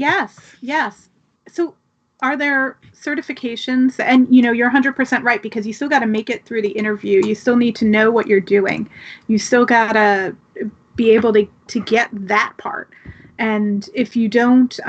So are there certifications? And, you're 100% right, because you still got to make it through the interview. You still need to know what you're doing. You still got to be able to get that part. And if you don't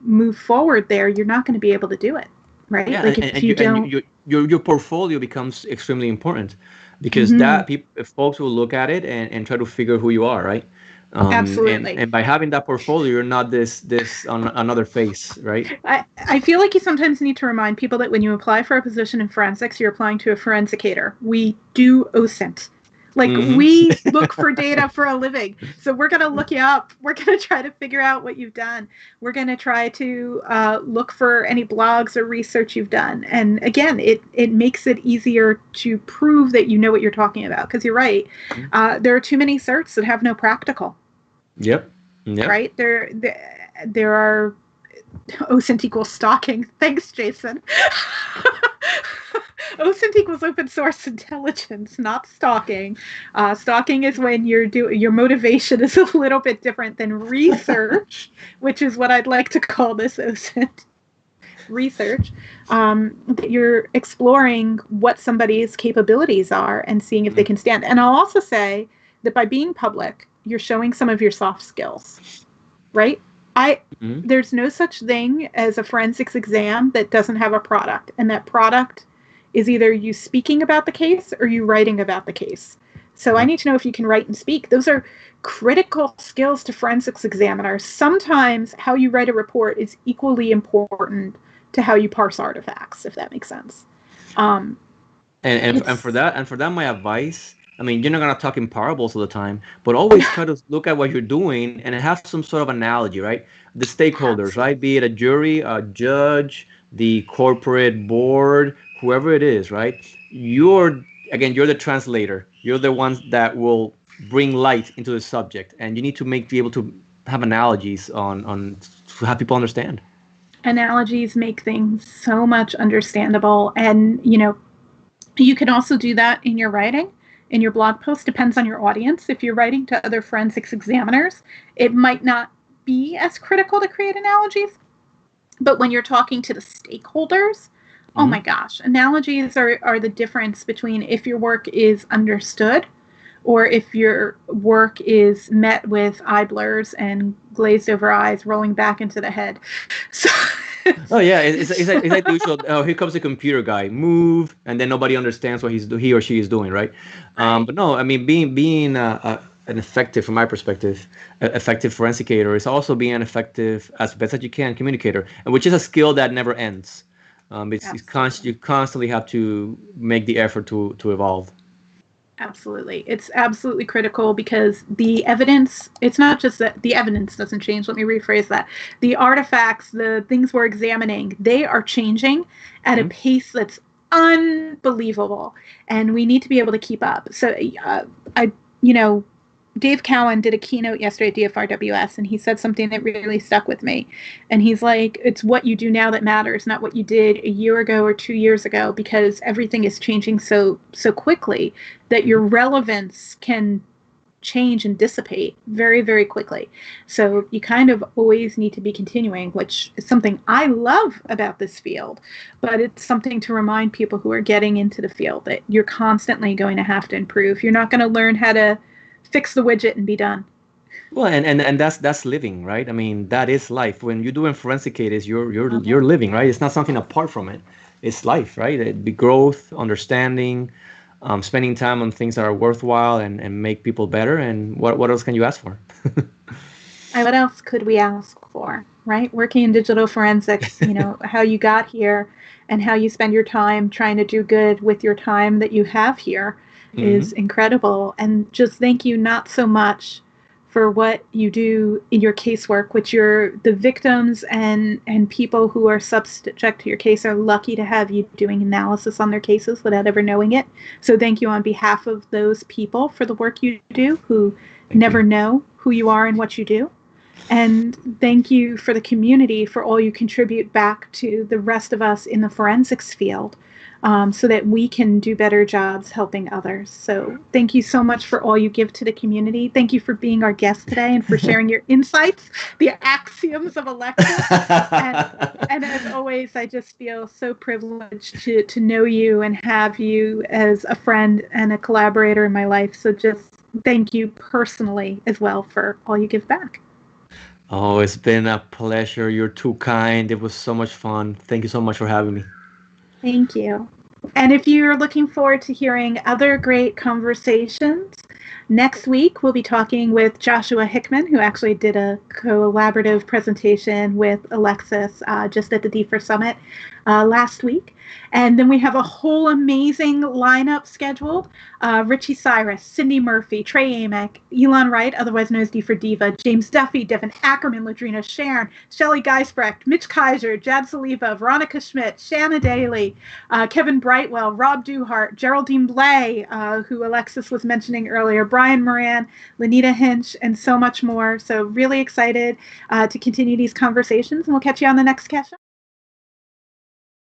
move forward there, you're not going to be able to do it, right? Yeah, like if you don't, your portfolio becomes extremely important, because that folks will look at it and try to figure who you are, right? Absolutely. And by having that portfolio, you're not this on another face, right? I feel like you sometimes need to remind people that when you apply for a position in forensics, you're applying to a forensicator. We do OSINT. Like, we look for data for a living. So we're going to look you up. We're going to try to figure out what you've done. We're going to try to look for any blogs or research you've done. And again, it makes it easier to prove that you know what you're talking about. Because you're right. There are too many certs that have no practical. Yep. Right? There are OSINT equals stalking. Thanks, Jason. OSINT equals open source intelligence, not stalking. Stalking is when your motivation is a little bit different than research, which is what I'd like to call this OSINT research. That you're exploring what somebody's capabilities are and seeing if they can stand. And I'll also say that by being public, you're showing some of your soft skills, right? There's no such thing as a forensics exam that doesn't have a product, and that product is either you speaking about the case or you writing about the case. So I need to know if you can write and speak. Those are critical skills to forensics examiners. Sometimes how you write a report is equally important to how you parse artifacts, if that makes sense. And for that, my advice I mean, you're not going to talk in parables all the time, but always try to look at what you're doing and have some sort of analogy, right? The stakeholders, right? Be it a jury, a judge, the corporate board, whoever it is, right? You're, again, you're the translator. You're the ones that will bring light into the subject, and you need to be able to have analogies on to have people understand. Analogies make things so much understandable. And, you can also do that in your writing, in your blog post. Depends on your audience. If you're writing to other forensics examiners, it might not be as critical to create analogies. But when you're talking to the stakeholders, oh my gosh, analogies are the difference between if your work is understood or if your work is met with eye blurs and glazed over eyes rolling back into the head. So oh yeah, it's like the usual. Oh, here comes the computer guy. Move, and then nobody understands what he or she is doing, right? But no, I mean, being an effective, from my perspective, effective forensicator is also being an effective, as best as you can, communicator, and which is a skill that never ends. You constantly have to make the effort to evolve. Absolutely. It's absolutely critical because the evidence, it's not just that the evidence doesn't change. Let me rephrase that. The artifacts, the things we're examining, they are changing at a pace that's unbelievable. And we need to be able to keep up. So Dave Cowan did a keynote yesterday at DFRWS, and he said something that really stuck with me. And he's like, it's what you do now that matters, not what you did a year ago or 2 years ago, because everything is changing so quickly that your relevance can change and dissipate very, very quickly. So you kind of always need to be continuing, which is something I love about this field, but it's something to remind people who are getting into the field that you're constantly going to have to improve. You're not going to learn how to fix the widget and be done. Well, and that's living, right? I mean, that is life. When you're doing forensic cases, you're living, right? It's not something apart from it. It's life, right? It'd be growth, understanding, spending time on things that are worthwhile and make people better. And what else can you ask for? What else could we ask for, right? Working in digital forensics, how you got here and how you spend your time trying to do good with your time that you have here is incredible. And just thank you not so much for what you do in your casework, which the victims and people who are subject to your case are lucky to have you doing analysis on their cases without ever knowing it. So thank you on behalf of those people for the work you do who never know who you are and what you do. And thank you for the community for all you contribute back to the rest of us in the forensics field. So that we can do better jobs helping others. So thank you so much for all you give to the community. Thank you for being our guest today and for sharing your insights, the axioms of Alexiss. and as always, I just feel so privileged to know you and have you as a friend and a collaborator in my life. So just thank you personally as well for all you give back. Oh, it's been a pleasure. You're too kind. It was so much fun. Thank you so much for having me. Thank you. And if you're looking forward to hearing other great conversations, next week we'll be talking with Joshua Hickman, who actually did a collaborative presentation with Alexis just at the DFIR Summit last week. And then we have a whole amazing lineup scheduled. Richie Cyrus, Cindy Murphy, Trey Amick, Elon Wright, otherwise known as D for Diva, James Duffy, Devin Ackerman, Ladrina Sharon, Shelley Geisbrecht, Mitch Kaiser, Jad Saliba, Veronica Schmidt, Shanna Daly, Kevin Brightwell, Rob Duhart, Geraldine Blay, who Alexis was mentioning earlier, Brian Moran, Lanita Hinch, and so much more. So really excited to continue these conversations, and we'll catch you on the next Cash Up.